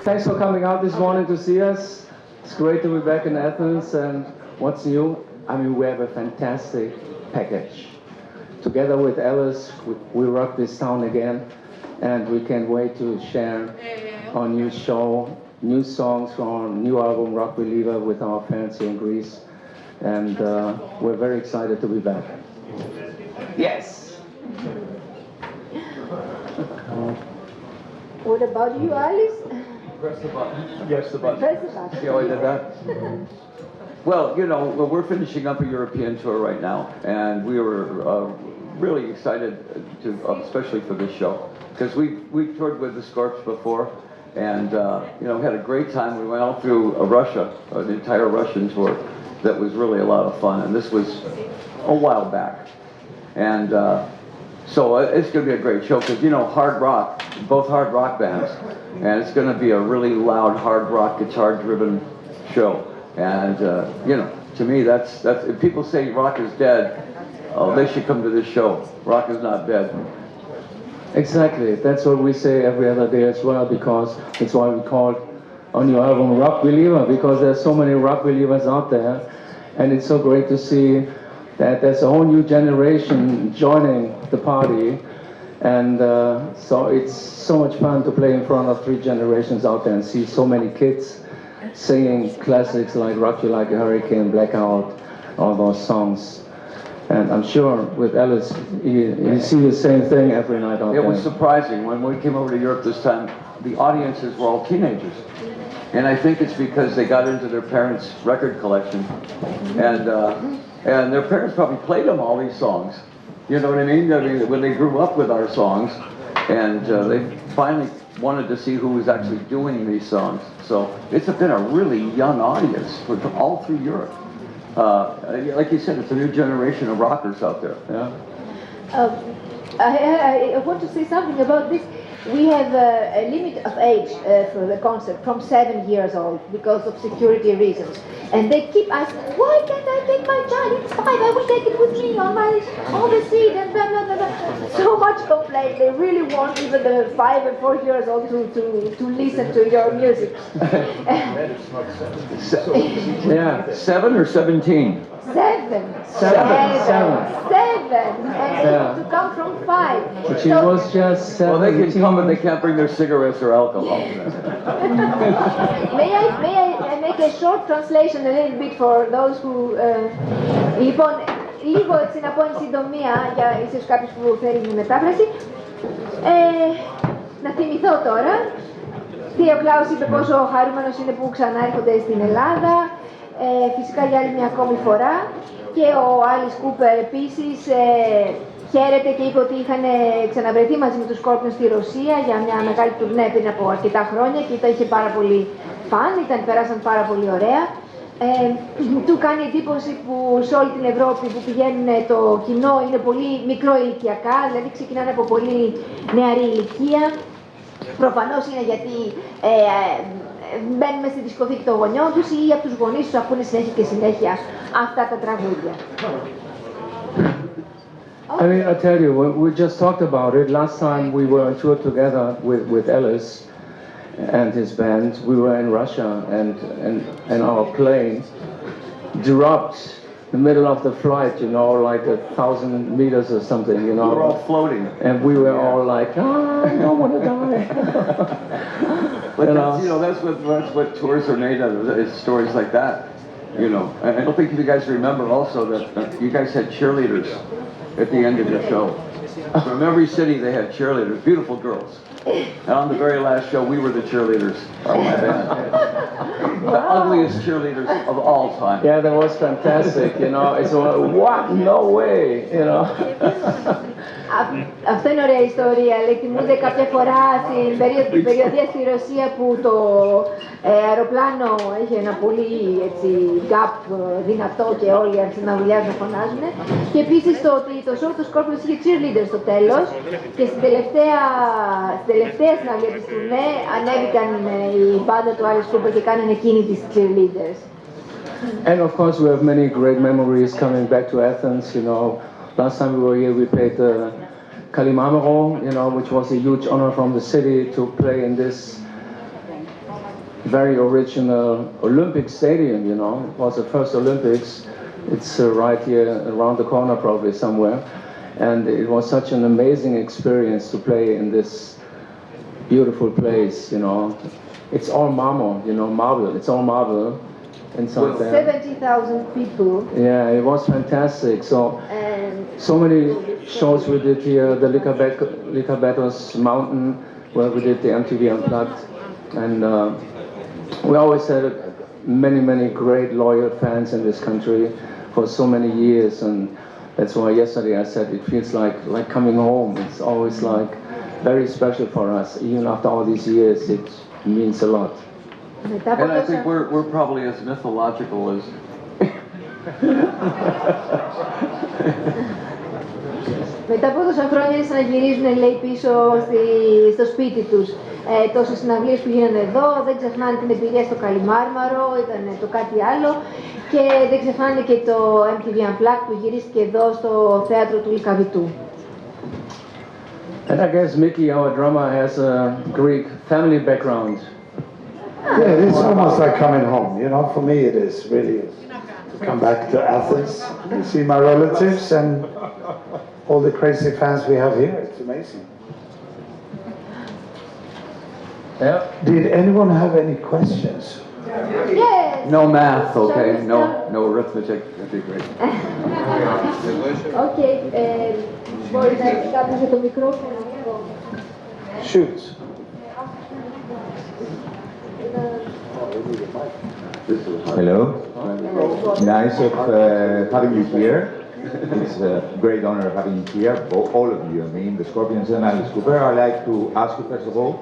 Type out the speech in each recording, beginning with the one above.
Thanks for coming out this morning to see us. It's great to be back in Athens, and what's new? I mean, we have a fantastic package. Together with Alice, we rock this town again, and we can't wait to share our new show, new songs from our new album, Rock Believer, with our fans here in Greece. And we're very excited to be back. Yes! What about you, Alice? Press the button. Yes, the button. Press the button. See how I did that? Well, you know, we're finishing up a European tour right now, and we were really excited to, especially for this show, because we've toured with the Scorpyοί before, and you know, had a great time. We went all through Russia, the entire Russian tour. That was really a lot of fun, and this was a while back, and so it's going to be a great show, because you know, hard rock, both hard rock bands, and it's going to be a really loud hard rock guitar-driven show. And you know, to me, that's if people say rock is dead, oh, they should come to this show. Rock is not dead. Exactly. That's what we say every other day as well, because it's why we called our new album Rock Believer, because there's so many rock believers out there, and it's so great to see that there's a whole new generation joining the party, and so it's so much fun to play in front of three generations out there and see so many kids singing classics like Rock You Like a Hurricane, Blackout, all those songs. And I'm sure with Alice, you see the same thing every night out there. It was surprising. When we came over to Europe this time, the audiences were all teenagers. And I think it's because they got into their parents' record collection. And their parents probably played them all these songs. You know what I mean? When they grew up with our songs, and they finally wanted to see who was actually doing these songs. So it's been a really young audience all through Europe. Like you said, it's a new generation of rockers out there. Yeah. I want to say something about this. We have a limit of age for the concert from 7 years old because of security reasons. And they keep asking, why can't I take my child? It's 5, I will take it with me on the seat and blah, blah, blah, blah. So much complaint. They really want even the 5 and 4 years old to listen to your music. Yeah. 7 or 17? 7. And to come from 5. But she was just 17. Well, they can come, but they can't bring their cigarettes or alcohol. May I make a short translation a little bit for those who... Λοιπόν, λίγο έτσι να πω εν συντομία για ίσως κάποιους που θέλουν η μετάφραση. Να θυμηθώ τώρα. Τι ο Κλάους είπε πόσο χαρούμενος είναι που ξανά έρχονται στην Ελλάδα. Φυσικά για άλλη μια ακόμη φορά. Και ο Άλις Κούπερ επίσης χαίρεται και είπε ότι είχαν ξαναβρεθεί μαζί με τους Σκορπιούς στη Ρωσία για μια μεγάλη τουρνέ πριν από αρκετά χρόνια και είχε πάρα πολύ φαν, περάσαν πάρα πολύ ωραία. Του κάνει εντύπωση που σε όλη την Ευρώπη που πηγαίνουν το κοινό είναι πολύ μικρό ηλικιακά, δηλαδή ξεκινάνε από πολύ νεαρή ηλικία. Προφανώς είναι γιατί μπαίνουν στη δισκοθήκη των γονιών τους ή από τους γονείς τους ακούνε συνέχεια και συνέχεια αυτά τα τραγούδια. I mean, I tell you, we just talked about it. Last time we were on tour together with Ellis and his band. We were in Russia, and our plane dropped in the middle of the flight, you know, like 1,000 meters or something, you know. We were all floating. And we were all like, I don't want to die. But that's what tours are made of, is stories like that. You know, I don't think you guys remember also that you guys had cheerleaders at the end of the show. From every city they had cheerleaders, beautiful girls. And on the very last show, we were the cheerleaders of my band. The ugliest cheerleaders of all time. Yeah, that was fantastic, you know. It's like, what? No way, you know. Αυτό είναι ωραία ιστορία, λέει, θυμούνται κάποια φορά στην περιοδία στη Ρωσία που το αεροπλάνο είχε ένα πολύ έτσι γκάπ δυνατό και όλοι άρχισαν να βουλιάζουν, να φωνάζουν. Και επίσης το ότι το show του Σκορπιούς είχε cheerleaders στο τέλος και στην τελευταία συναυλία της τουρνέ ανέβηκαν η μπάντα του Alice Cooper και κάνανε εκείνη τις cheerleaders. And of course we have many great memories coming back to Athens, you know. Last time we were here, we played the Kalimamero, you know, which was a huge honor from the city to play in this very original Olympic stadium, you know. It was the first Olympics. It's right here around the corner probably somewhere. And it was such an amazing experience to play in this beautiful place, you know. It's all marble, you know, marble. It's all marble inside there. 70,000 people. Yeah, it was fantastic. So many shows we did here, the Licabetos Mountain, where we did the MTV Unplugged. And we always had many great loyal fans in this country for so many years. And that's why yesterday I said it feels like coming home. It's always like very special for us. Even after all these years, it means a lot. And I think we're probably as mythological as... Μετά από τόσα χρόνια είναι σαν να γυρίζουν, λέει, πίσω στο σπίτι τους. Τόσες συναυλίες που γίνανε εδώ, δεν ξεχνάνε την εμπειρία στο Καλιμάρμαρο, ήταν το κάτι άλλο. Και δεν ξεχνάνε και το MTV Unplugged που γυρίστηκε εδώ στο θέατρο του Λυκαβητού. And I guess Mickey, our drummer, has a Greek family background. Yeah, it's almost like coming home, you know. For me, it is really to come back to Athens, see my relatives and all the crazy fans we have here. It's amazing. Yeah. Did anyone have any questions? Yes. No math, okay? No arithmetic. That'd be great. Okay. Μπορεί να έρθει κάποιος για το μικρόφωνο. Shoot. Hello. Nice of having you here. It's a great honor having you here, all of you. I mean, the Scorpions and Alice Cooper. I'd like to ask you first of all,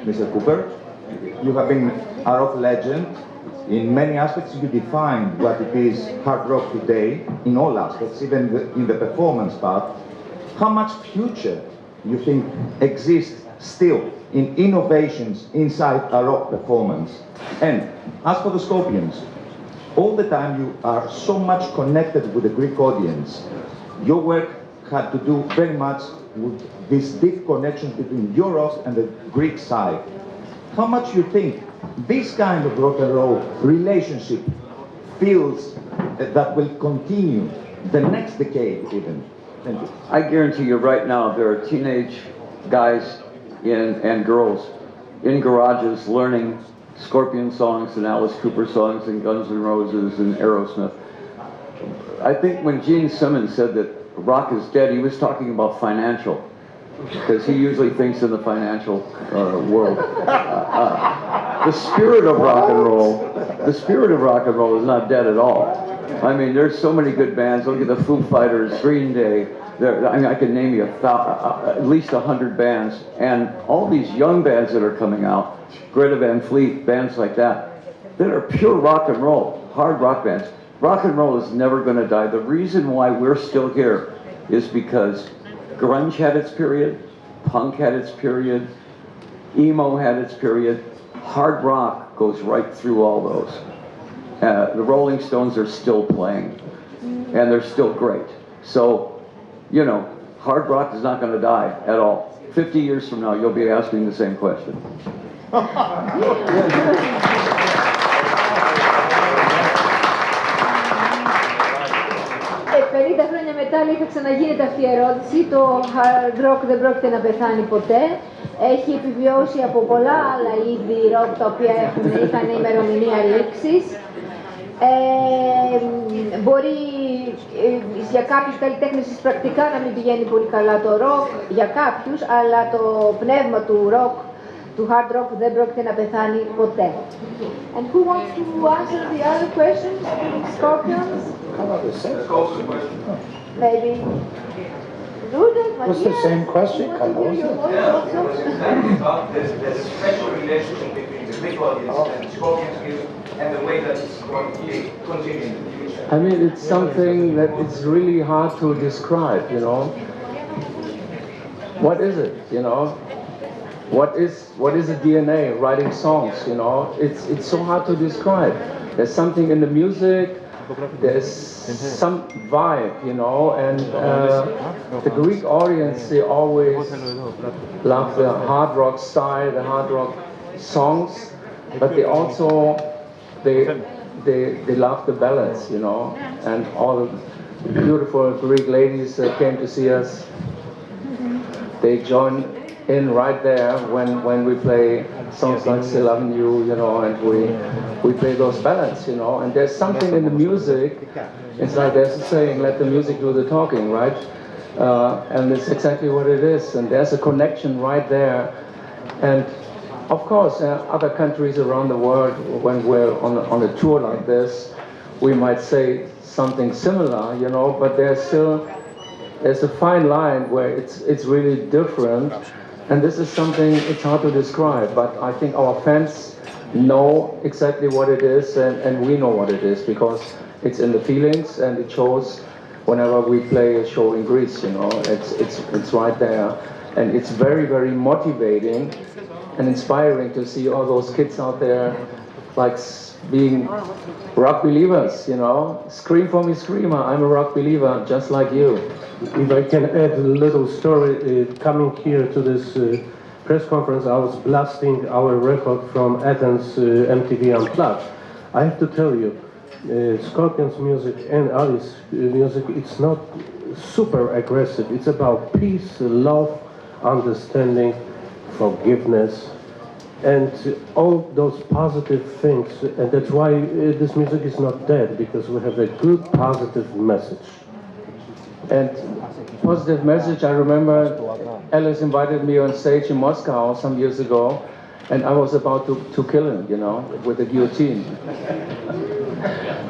Mr. Cooper, you have been a rock legend. In many aspects, you define what it is hard rock today, in all aspects, even in the performance part. How much future you think exists still in innovations inside a rock performance? And as for the Scorpions, all the time you are so much connected with the Greek audience. Your work had to do very much with this deep connection between your rock and the Greek side. How much you think this kind of rock and roll relationship feels that will continue the next decade even? Thank you. I guarantee you right now there are teenage guys and girls in garages learning Scorpion songs and Alice Cooper songs and Guns N' Roses and Aerosmith. I think when Gene Simmons said that rock is dead, he was talking about financial, because he usually thinks in the financial world. The spirit of rock and roll is not dead at all. I mean, there's so many good bands. Look at the Foo Fighters, Green Day. I mean, I can name you at least 100 bands, and all these young bands that are coming out, Greta Van Fleet, bands like that are pure rock and roll, hard rock bands. Rock and roll is never going to die. The reason why we're still here is because grunge had its period, punk had its period, emo had its period. Hard rock goes right through all those. The Rolling Stones are still playing, and they're still great. So, you know, hard rock is not going to die at all. 50 years from now, you'll be asking the same question. 50 χρόνια μετά, λέει, θα ξαναγίνεται αυτή η ερώτηση. Το hard rock δεν πρόκειται να πεθάνει ποτέ. Έχει επιβιώσει από πολλά άλλα είδη rock τα οποία είχαν ημερομηνία λήξης. Μπορεί για κάποιους καλλιτέχνες πρακτικά να μην πηγαίνει πολύ καλά το rock, για κάποιους, αλλά το πνεύμα του rock, του hard rock δεν πρόκειται να πεθάνει ποτέ. And who wants to answer the other questions? Scorpions? Maybe. What's the same question, Carlos? There's a special relationship between the Greek audience and Scorpions music and the way that it's going to continue in the future. I mean, it's something that it's really hard to describe, you know. What is it, you know? What is the DNA of writing songs, you know? It's so hard to describe. There's something in the music, there's some vibe, you know, and the Greek audience, they always love the hard rock style, the hard rock songs, but they also they love the ballads, you know, and all the beautiful Greek ladies that came to see us, they join in right there when we play songs like Still Loving You, you know, and we play those ballads, you know, and there's something in the music. It's like there's a saying, let the music do the talking, right? And it's exactly what it is, and there's a connection right there. And of course, other countries around the world, when we're on a tour like this, we might say something similar, you know, but there's a fine line where it's really different, and this is something it's hard to describe, but I think our fans know exactly what it is, and we know what it is, because it's in the feelings, and it shows whenever we play a show in Greece, you know, it's right there, and it's very, very motivating and inspiring to see all those kids out there, like being rock believers, you know. Scream for me, screamer, I'm a rock believer, just like you. If I can add a little story, coming here to this press conference, I was blasting our record from Athens MTV Unplugged. I have to tell you, Scorpions music and Alice music, it's not super aggressive. It's about peace, love, understanding, forgiveness, and all those positive things. And that's why this music is not dead, because we have a good positive message. And positive message, I remember Alice invited me on stage in Moscow some years ago, and I was about to kill him, you know, with a guillotine.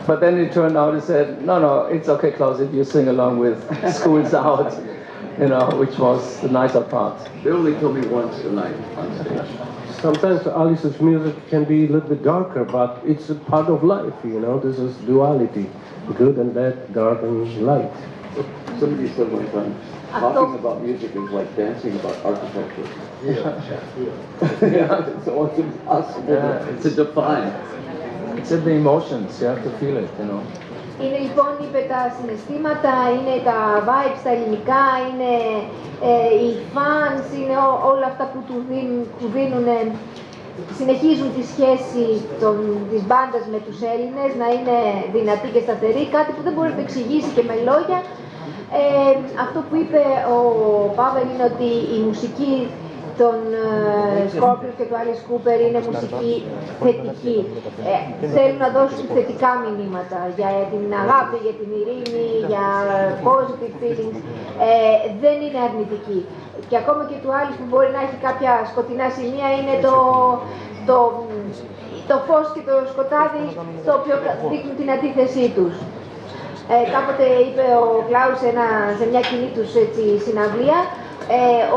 But then it turned out, he said, no, it's okay, Klaus, if you sing along with School's Out, you know, which was the nicer part. They only told me once a night on stage. Sometimes Alice's music can be a little bit darker, but it's a part of life, you know. This is duality, good and bad, dark and light. Somebody said one time, talking about music is like dancing about architecture. Yeah, it's almost impossible to define. It's in the emotions, you have to feel it, you know. Είναι λοιπόν, είπε, τα συναισθήματα, είναι τα vibes, τα ελληνικά, είναι οι fans, είναι όλα αυτά που του δίνουν, συνεχίζουν τη σχέση της μπάντας με τους Έλληνες, να είναι δυνατή και σταθερή, κάτι που δεν μπορεί να το εξηγήσει και με λόγια. Αυτό που είπε ο Πάβελ είναι ότι η μουσική των Σκόρπιους και του Alice Cooper είναι μουσική θετική. Θέλουν να δώσουν θετικά μηνύματα για την αγάπη, για την ειρήνη, για positive feelings. Δεν είναι αρνητική. Και ακόμα και του Alice που μπορεί να έχει κάποια σκοτεινά σημεία είναι το φως και το σκοτάδι το οποίο δείχνουν την αντίθεσή τους. Κάποτε είπε ο Κλάους σε μια κοινή τους συναυλία,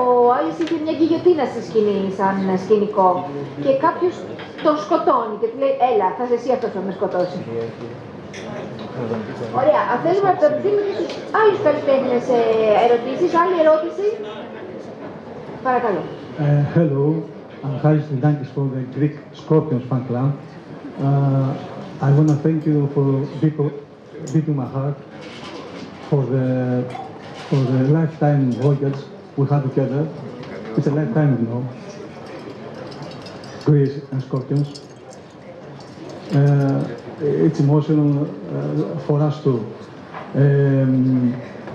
ο Alice είχε μια γιγιοτίνα στη σκηνή σαν σκηνικό και κάποιος τον σκοτώνει και του λέει έλα, θα είσαι εσύ αυτός που θα με σκοτώσει. Ωραία, θέλουμε να απευθύνουμε και στους άλλους καλλιτέχνες ερωτήσεις. Άλλη ερώτηση, παρακαλώ. Hello, I'm Haris Tridankis for the Greek Scorpions fan club. I want to thank you for deep in my heart for the lifetime voyage we had together. It's a lifetime, you know. Greece and Scorpions. It's emotional for us too.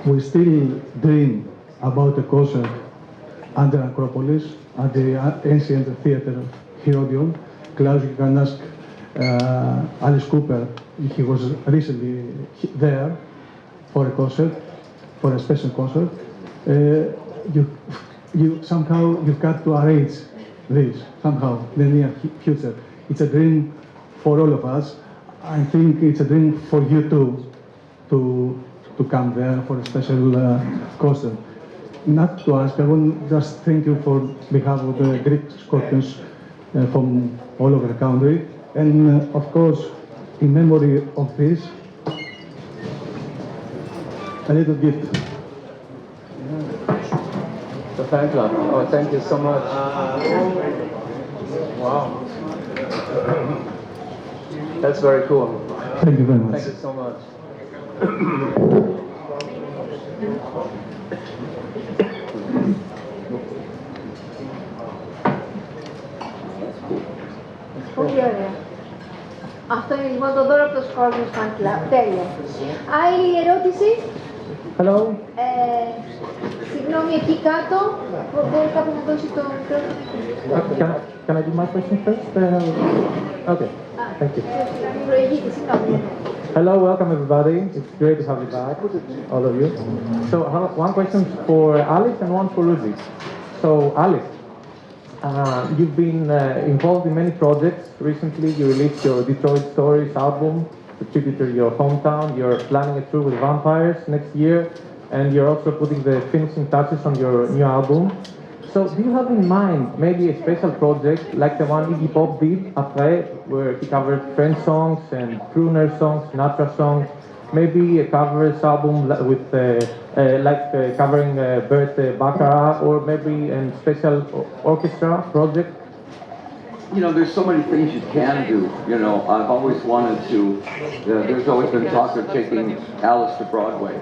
We still dream about a concert under Acropolis at the ancient theater Herodion. Klaus, you can ask Alice Cooper. He was recently there for a concert, for a special concert. You somehow you've got to arrange this somehow in the near future. It's a dream for all of us. I think it's a dream for you too to come there for a special concert. Not to ask, I want to just thank you for behalf of the Greek Scorpions from all over the country, and of course, in memory of this, a little gift. The fan club. Oh, thank you so much. Wow. That's very cool. Thank you very much. Thank you so much. Πολύ Λοιπόν, το δώρο από το Σκορπιοί Fan Club. Τέλεια. Άλλη ερώτηση. Hello. Συγγνώμη, εκεί κάτω. Μπορεί κάποιος να δώσει το μικρόφωνο. Can I do my question first? Okay. Thank you. Προηγείται, συγγνώμη. Hello, welcome everybody. It's great to have you back, all of you. So I have one question for Alice and one for Rudy. So Alice, you've been involved in many projects. Recently you released your Detroit Stories album, a tribute to your hometown. You're planning a tour with Vampires next year, and you're also putting the finishing touches on your new album. So do you have in mind maybe a special project like the one Iggy Pop did, Après, where he covered French songs and crooner songs, Sinatra songs, maybe a covers album with covering Burt Bacharach, or maybe a special orchestra project? You know, there's so many things you can do. You know, I've always wanted to, there's always been talk of taking Alice to Broadway.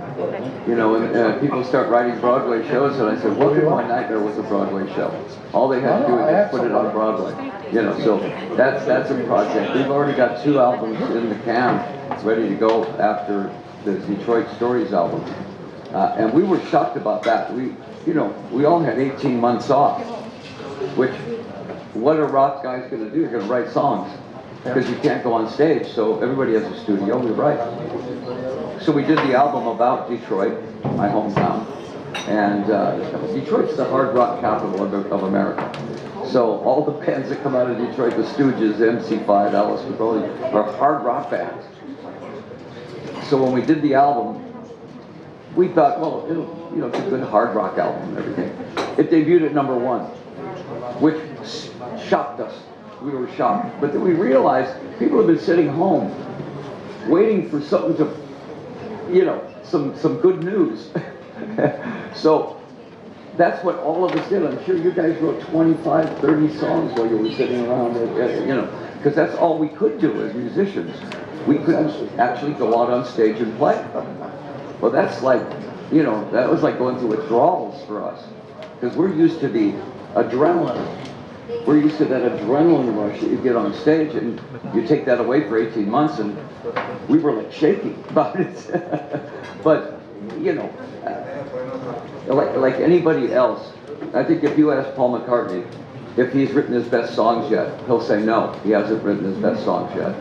You know, and people start writing Broadway shows, and I said, what if my nightmare was a Broadway show? All they had to do is just put it on Broadway. You know, so that's a project. We've already got 2 albums in the can ready to go after the Detroit Stories album. And we were shocked about that. We all had 18 months off, which, what are rock guys going to do? They're going to write songs because you can't go on stage. So everybody has a studio. We write. So we did the album about Detroit, my hometown, and Detroit's the hard rock capital of America. So all the bands that come out of Detroit, the Stooges, MC5, Alice Cooper, are hard rock bands. So when we did the album, we thought, well, it's a good hard rock album and everything. It debuted at #1, which shocked us. We were shocked. But then we realized people have been sitting home waiting for something to, some good news. So that's what all of us did. I'm sure you guys wrote 25, 30 songs while you were sitting around, because that's all we could do as musicians. We couldn't actually go out on stage and play. Well, that's like, that was like going through withdrawals for us, because we're used to the adrenaline. We're used to that adrenaline rush that you get on stage, and you take that away for 18 months, and we were like shaking about it. But, like anybody else, I think if you ask Paul McCartney if he's written his best songs yet, he'll say no, he hasn't written his best songs yet.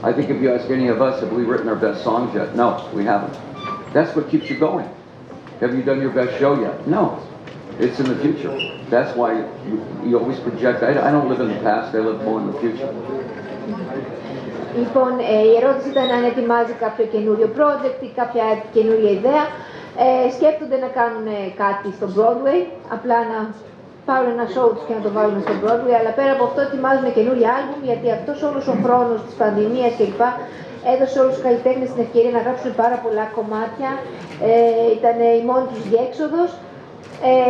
I think if you ask any of us, have we written our best songs yet? No, we haven't. That's what keeps you going. Have you done your best show yet? No. It's in the future. That's why you always project. I don't live in the past, I live more in the future. Λοιπόν, η ερώτηση ήταν αν ετοιμάζει κάποιο καινούριο project ή κάποια καινούρια ιδέα. Σκέφτονται να κάνουν κάτι στο Broadway, απλά να πάρουν ένα show τους και να το βάλουν στο Broadway, αλλά πέρα από αυτό ετοιμάζουν καινούρια άλμπουμ, γιατί αυτός όλος ο χρόνος της πανδημίας κλπ. Έδωσε όλους τους καλλιτέχνες την ευκαιρία να γράψουν πάρα πολλά κομμάτια. Ήταν η μόνη τους διέξοδος.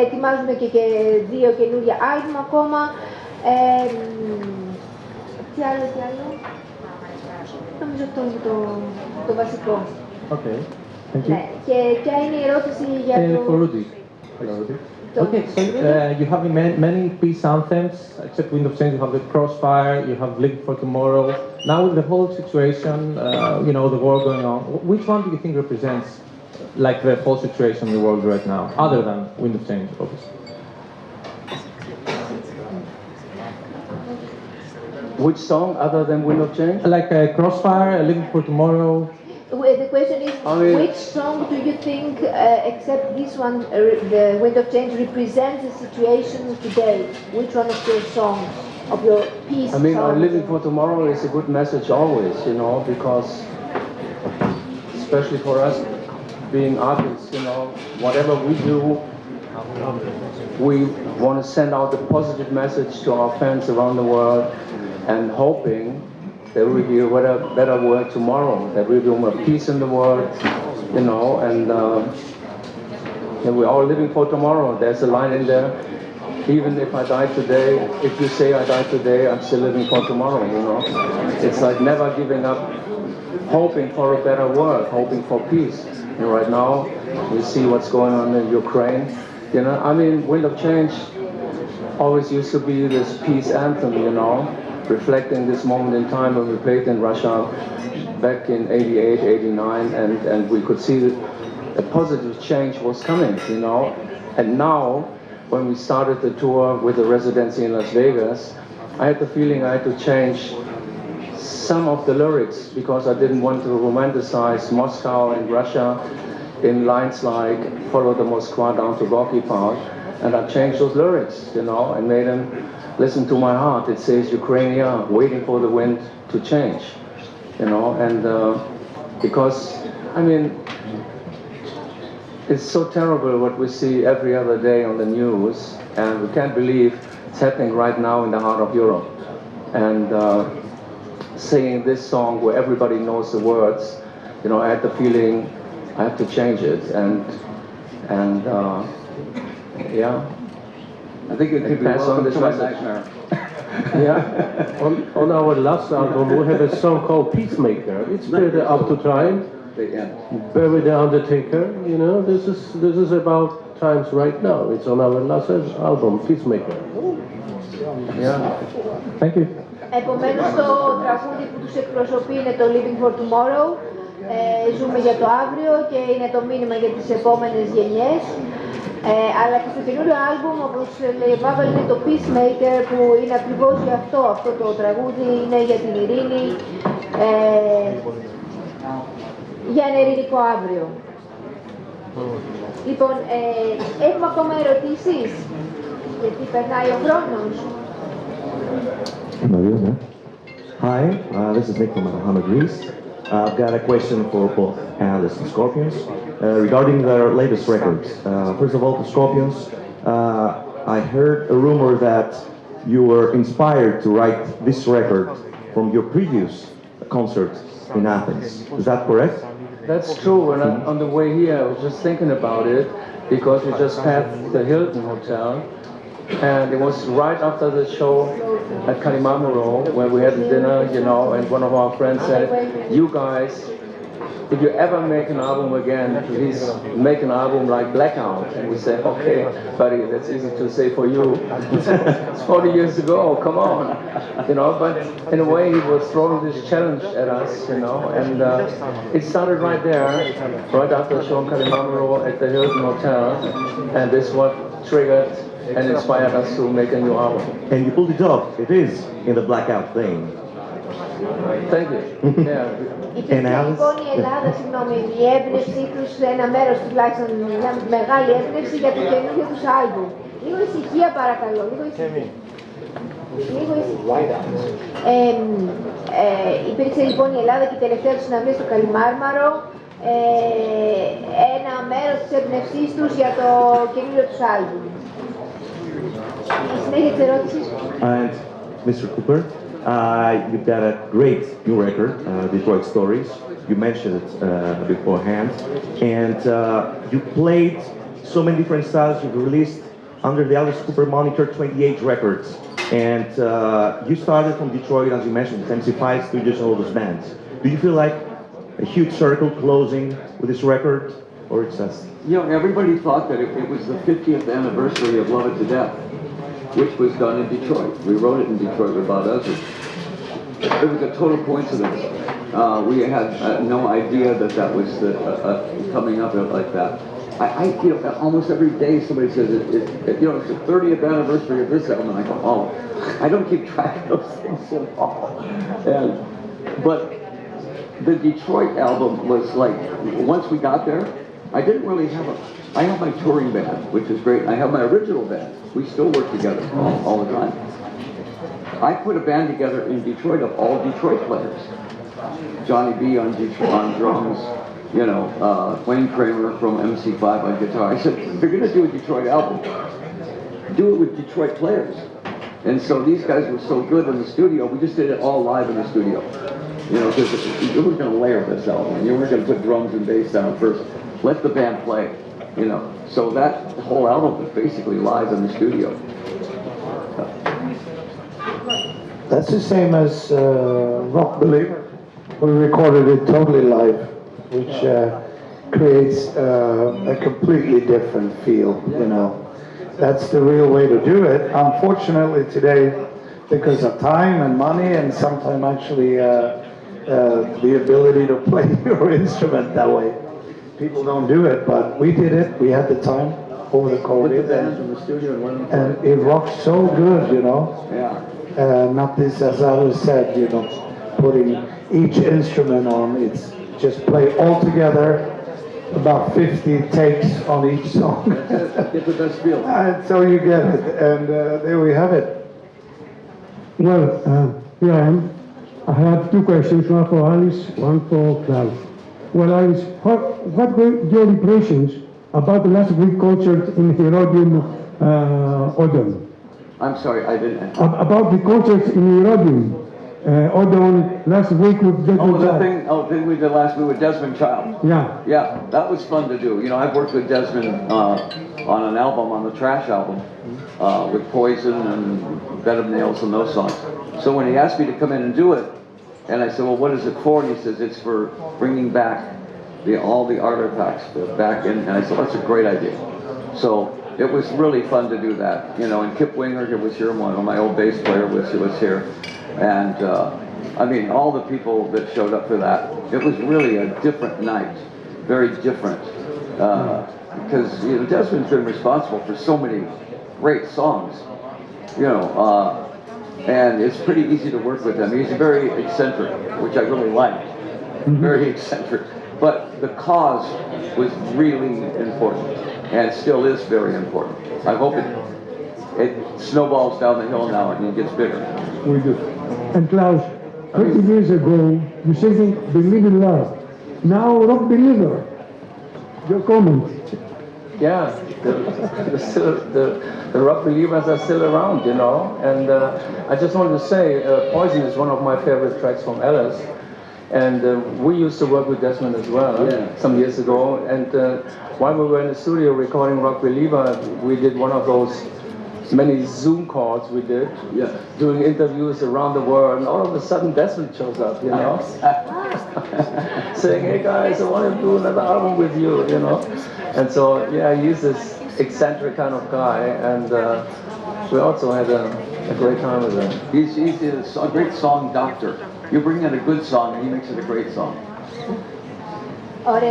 Ετοιμάζουμε και 2 καινούργια άλμπουμ ακόμα. Τι άλλο. Νομίζω αυτό είναι το βασικό. Okay, thank you. Ναι. Και ποια είναι η ερώτηση για το... For Rudy. Hello, Rudy. Okay, so you have many peace anthems, except Wind of Change, you have the Crossfire, you have Live for Tomorrow. Now with the whole situation, the war going on, which one do you think represents like the whole situation in the world right now, other than Wind of Change, obviously? Which song other than Wind of Change? Like Crossfire, Living for Tomorrow. The question is, which song do you think, except this one, the Wind of Change, represents the situation today? Which one of your songs, of your peace songs? Living for Tomorrow is a good message always, because especially for us being artists, whatever we do, we want to send out a positive message to our fans around the world, and hoping there will be a better world tomorrow, there will be more peace in the world, and we're all living for tomorrow. There's a line in there, even if I die today, if you say I die today, I'm still living for tomorrow, It's like never giving up, hoping for a better world, hoping for peace. And right now, we see what's going on in Ukraine. Wind of Change always used to be this peace anthem, reflecting this moment in time when we played in Russia back in 88, 89, and we could see that a positive change was coming, you know. And now, when we started the tour with the residency in Las Vegas, I had the feeling I had to change some of the lyrics because I didn't want to romanticize Moscow and Russia in lines like follow the Moskva down to Gorky Park, and I changed those lyrics, you know, and made them listen to my heart. It says Ukraine, waiting for the wind to change, you know, and because, I mean, it's so terrible what we see every other day on the news, and we can't believe it's happening right now in the heart of Europe. And singing this song where everybody knows the words, you know, I had the feeling I have to change it, and yeah. I think it could be pass on welcome this to my message. nightmare. Yeah. On our last album, we have a song called Peacemaker. It's pretty up to time. They end. Bury the Undertaker, you know, this is about times right now. It's on our last album, Peacemaker. Yeah. Thank you. Επομένως το τραγούδι που τους εκπροσωπεί είναι το Living for Tomorrow. Ζούμε για το αύριο και είναι το μήνυμα για τις επόμενες γενιές. Αλλά και στο καινούριο άλμπουμ, όπως λέει ο Παύλος, είναι το Peacemaker, που είναι ακριβώς για αυτό. Αυτό το τραγούδι είναι για την ειρήνη, για ένα ειρηνικό αύριο. Λοιπόν, έχουμε ακόμα ερωτήσεις, γιατί περνάει ο χρόνος. Hi, this is Nick from Mohammed Greece. I've got a question for both Alice and Scorpions regarding their latest records. First of all, the Scorpions, I heard a rumor that you were inspired to write this record from your previous concert in Athens. Is that correct? That's true. When on the way here, I was just thinking about it because we just passed the Hilton Hotel, and it was right after the show at Kalimamuro where we had a dinner, you know, and one of our friends said, "You guys, if you ever make an album again, please make an album like Blackout." And we said, "Okay, buddy, that's easy to say for you. It's 40 years ago. Come on, you know." But in a way, he was throwing this challenge at us, you know, and it started right there, right after the show in Kalimamuro at the Hilton Hotel, and this is what triggered and inspired us to make a new album. And you pulled it off. It is in the Blackout thing. Thank you. Yeah. Υπήρξε λοιπόν η Ελλάδα, συγγνώμη, η έμπνευσή τους, ένα μέρος τουλάχιστον, μια μεγάλη έμπνευση για το καινούργιο τους άλμπουμ. Λίγο ησυχία παρακαλώ, λίγο ησυχία. Υπήρξε λοιπόν η Ελλάδα και η τελευταία του συναυλία στο Καλιμάρμαρο, ένα μέρος της έμπνευσής τους για το καινούργιο τους άλμπουμ. Η συνέχεια της ερώτησης. And Mr. Cooper, you've got a great new record, Detroit Stories. You mentioned it beforehand. And you played so many different styles. You've released under the Alice Cooper monitor 28 records. And you started from Detroit, as you mentioned, with MC5 Studios and all those bands. Do you feel like a huge circle closing with this record? Or it's just... You know, everybody thought that it was the 50th anniversary of Love It to Death, which was done in Detroit. We wrote it in Detroit with Bob Ezra. It was a total coincidence. We had no idea that that was coming up like that. You know, almost every day somebody says, you know, it's the 30th anniversary of this album, and I go, oh, I don't keep track of those things at all. But the Detroit album was like, once we got there, I didn't really have I have my touring band, which is great. I have my original band. We still work together all the time. I put a band together in Detroit of all Detroit players. Johnny B on drums, you know, Wayne Kramer from MC5 on guitar. I said, if you're going to do a Detroit album, do it with Detroit players. And so these guys were so good in the studio, we just did it all live in the studio. You know, because you were going to layer this album. You were going to put drums and bass down first. Let the band play, you know. So that whole album was basically live in the studio. That's the same as Rock Believer. We recorded it totally live, which creates a completely different feel, you know. That's the real way to do it. Unfortunately today, because of time and money and sometimes actually the ability to play your instrument that way. People don't do it, but we did it. We had the time over the COVID, and it rocked so good, you know. Yeah. Not this, as I said, you know, putting each instrument on. It's just play all together, about 50 takes on each song. Get the best feel. So you get it, and there we have it. Well, here I am. I have two questions, one for Alice, one for Klaus. Well, Alice, what were your impressions about the last week concert in Herodium Odon? I'm sorry, I didn't. About the concert in Herodium Odon last week with Desmond Child. Thing we did last week with Desmond Child. Yeah. Yeah, that was fun to do. You know, I've worked with Desmond on an album, on the Trash album, with Poison and Bed of Nails and those songs. So when he asked me to come in and do it, and I said, well, what is it for? And he says, it's for bringing back all the artifacts back in. And I said, that's a great idea. So it was really fun to do that. You know, and Kip Winger was here, one of my old bass player was here. And I mean, all the people that showed up for that, it was really a different night, very different. Because you know, Desmond's been responsible for so many great songs, you know, and it's pretty easy to work with him. He's very eccentric, which I really like, very eccentric. But the cause was really important, and still is very important. I hope it snowballs down the hill now and it gets bigger. We do. And Klaus, 20 years ago, you said, believe in love. Now, rock believer. Your comment. Yeah, the rock believers are still around, you know. And I just wanted to say, Poison is one of my favorite tracks from Alice. And we used to work with Desmond as well some years ago. And while we were in the studio recording Rock Believer, we did one of those many Zoom calls we did, doing interviews around the world, and all of a sudden Desmond shows up, you know, saying, hey guys, I want to do another album with you, you know. And so, yeah, he's this eccentric kind of guy, and we also had a great time with him. He's a great song doctor. You bring in a good song and he makes it a great song.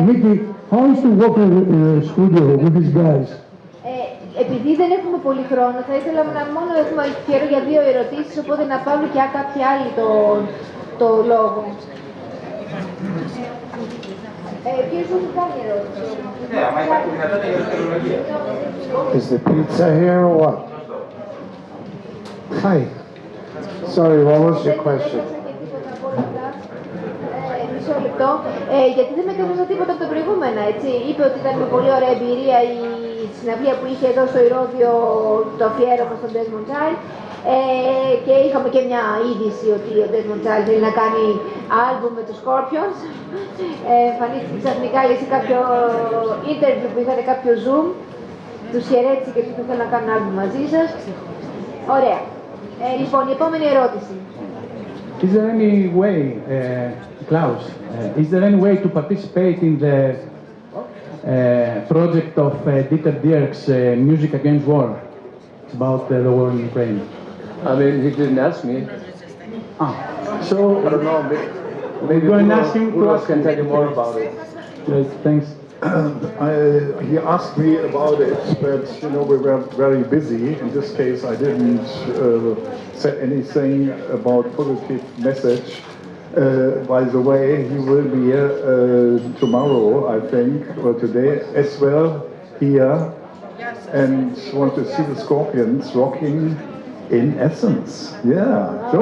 Mickey, how is to work in the studio with these guys? Επειδή δεν έχουμε πολύ χρόνο, θα ήθελα να μόνο έχουμε καιρό για 2 ερωτήσεις, οπότε να πάμε και κάποιοι άλλοι το λόγο. Ποιος θα κάνει ερώτηση? Ναι, άμα υπάρχει δυνατότητα για δευτερολογία. Is the pizza here or what? Hi. Sorry, what was your question? Μισό λεπτό. Γιατί δεν με έκαναν τίποτα από τα προηγούμενα, έτσι. Είπε ότι ήταν με πολύ ωραία εμπειρία η συναυλία που είχε εδώ στο Ηρώδειο το αφιέρωμα στον Desmond Child. Και είχαμε και μια είδηση ότι ο Desmond Child θέλει να κάνει άλμπουμ με τους Σκορπιούς. Εμφανίστηκε ξαφνικά σε κάποιο interview που είχαν κάποιο Zoom. Τους χαιρέτησε και τους ήθελα να κάνουν άλμπουμ μαζί σας. Ωραία. Λοιπόν, η επόμενη ερώτηση. Is there any way, Klaus, is there any way to participate in the project of Dieter Dierk's Music Against War? It's about the war in Ukraine. I mean, he didn't ask me. So I don't know. Maybe Uros can tell you more about it. Yes, thanks. He asked me about it, but you know we were very busy. In this case, I didn't say anything about positive message. By the way, he will be here tomorrow, I think, or today as well here, and want to see the Scorpions rocking in Athens. Yeah, so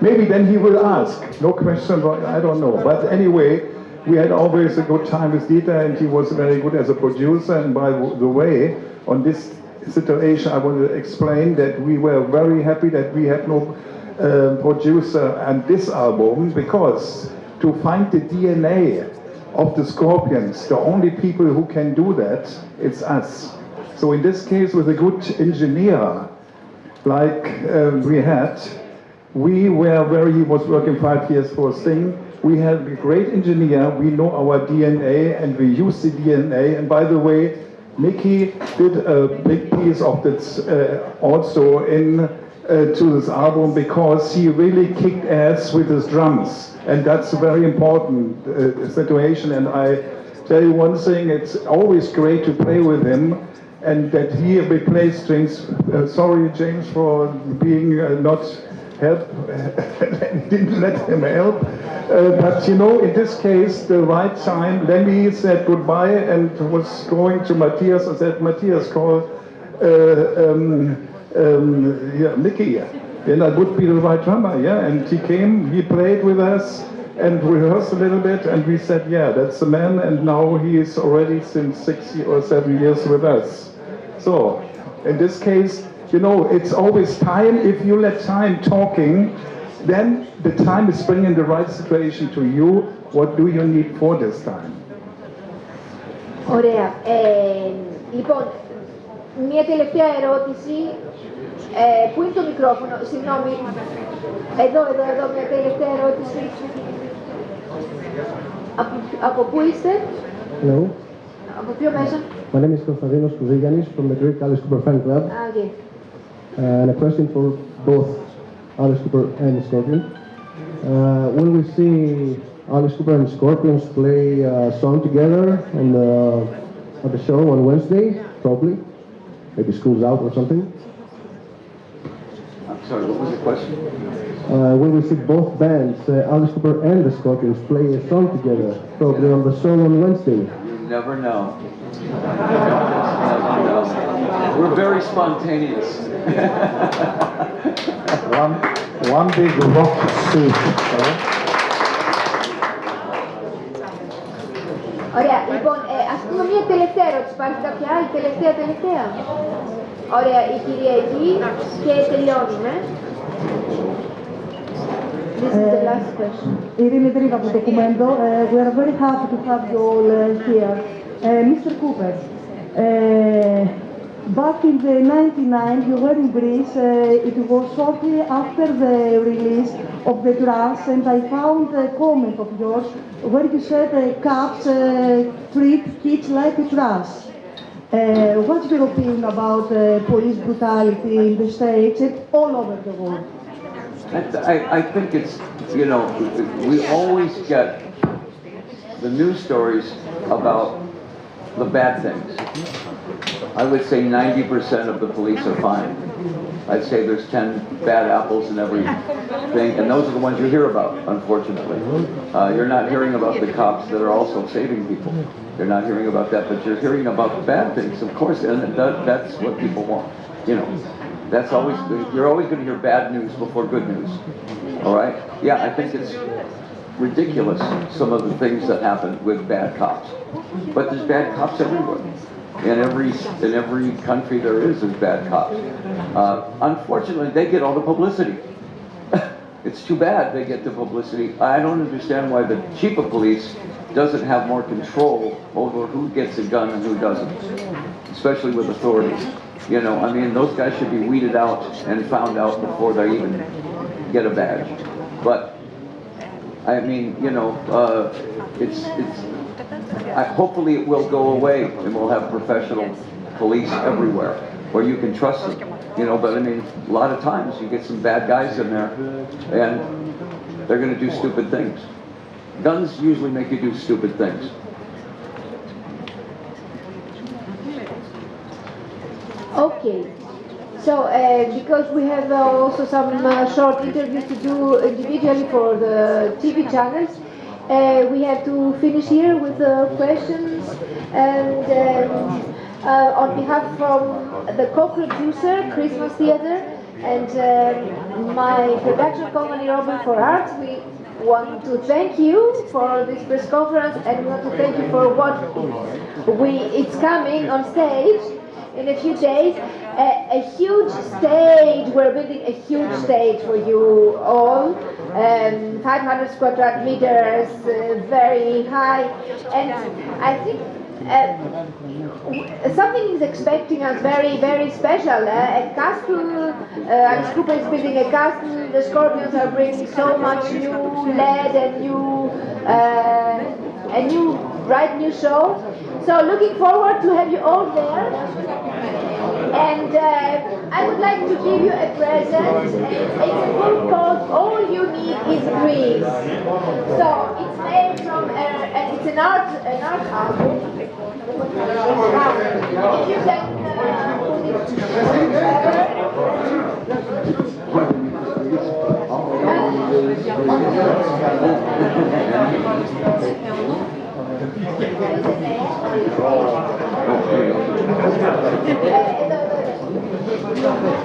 maybe then he will ask. No question, I don't know. But anyway, we had always a good time with Dieter, and he was very good as a producer. And by the way, on this situation, I want to explain that we were very happy that we had no producer on this album, because to find the DNA of the Scorpions, the only people who can do that, it's us. So in this case, with a good engineer, like we had, he was working 5 years for Sting. We had a great engineer, we know our DNA, and we use the DNA. And by the way, Nicky did a big piece of this also in to this album because he really kicked ass with his drums, and that's a very important situation. And I tell you one thing, it's always great to play with him, and that he replays strings. Sorry, James, for being not help, didn't let him help. But you know, in this case, the right time, Lemmy said goodbye and was going to Matthias and said, Matthias, call Nicky, and that would be the right drummer, yeah. And he came, he played with us and rehearsed a little bit, and we said, yeah, that's the man, and now he is already since 6 or 7 years with us. So, in this case, you know, it's always time. If you let time talking, then the time is bringing the right situation to you. What do you need for this time? Ωραία. Λοιπόν, μια τελευταία ερώτηση. Πού είναι το μικρόφωνο? Συγγνώμη. Εδώ, μια τελευταία ερώτηση. Από πού είστε? Hello. Από ποιο μέσο? My name is Konstantinos Kouvigiannis from the Greek Alice Cooper fan club. Okay. And a question for both Alice Cooper and Scorpion. Will we see Alice Cooper and Scorpions play a song together at the show on Wednesday? Probably. Maybe school's out or something. I'm sorry, what was the question? Will we see both bands, Alice Cooper and the Scorpions, play a song together? Probably on the show on Wednesday. You never know. Never know. We're very spontaneous. one big rock suit. Ωραία, λοιπόν, ας πούμε μια τελευταία ερώτηση. Υπάρχει κάποια άλλη τελευταία? Ωραία, η κυρία εκεί και τελειώνουμε. This is the last question. Irene Driva από το Κουβέντα. We are very happy to have you all here. Mr. Cooper, back in the 99, you were in Greece. It was shortly after the release of the Trans, and I found a comment of yours where you said cops treat kids like a trash. What's your opinion about police brutality in the States and all over the world? I think it's, you know, we always get the news stories about the bad things. I would say 90% of the police are fine. I'd say there's 10 bad apples in every thing, and those are the ones you hear about, unfortunately. You're not hearing about the cops that are also saving people. You're not hearing about that, but you're hearing about the bad things, of course, and that's what people want, you know. That's always, you're always going to hear bad news before good news, all right? Yeah, I think it's ridiculous, some of the things that happen with bad cops. But there's bad cops everywhere. In every country there is bad cops. Unfortunately, they get all the publicity. It's too bad they get the publicity. I don't understand why the chief of police doesn't have more control over who gets a gun and who doesn't, especially with authorities. You know, I mean, those guys should be weeded out and found out before they even get a badge. But, I mean, you know, hopefully it will go away and we'll have professional police everywhere where you can trust them, you know, but I mean, a lot of times you get some bad guys in there and they're going to do stupid things. Guns usually make you do stupid things. Okay. So, because we have also some short interviews to do individually for the TV channels, we have to finish here with the questions. And on behalf from the co-producer, Christmas Theatre, and my production company, Robin for Arts, we want to thank you for this press conference, and we want to thank you for what it's coming on stage in a few days. A huge stage, we're building a huge stage for you all, 500 square meters, very high, and I think something is expecting us very, very special. A castle, Alice Cooper is building a castle, the Scorpions are bringing so much new lead and new show. So looking forward to have you all there. And I would like to give you a present. It's a book called All You Need Is Greece. So it's made from, it's an art album. If you can put it together.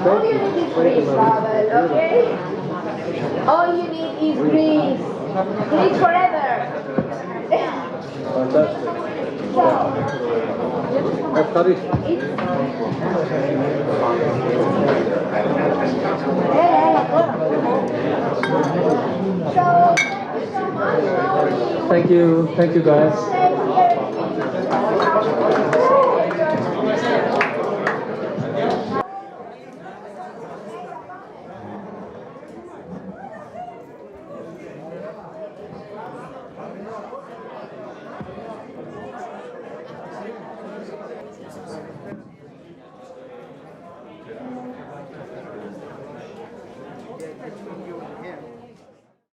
All you need is Greece, Pavel, okay? All you need is Greece. Greece forever. Thank you guys.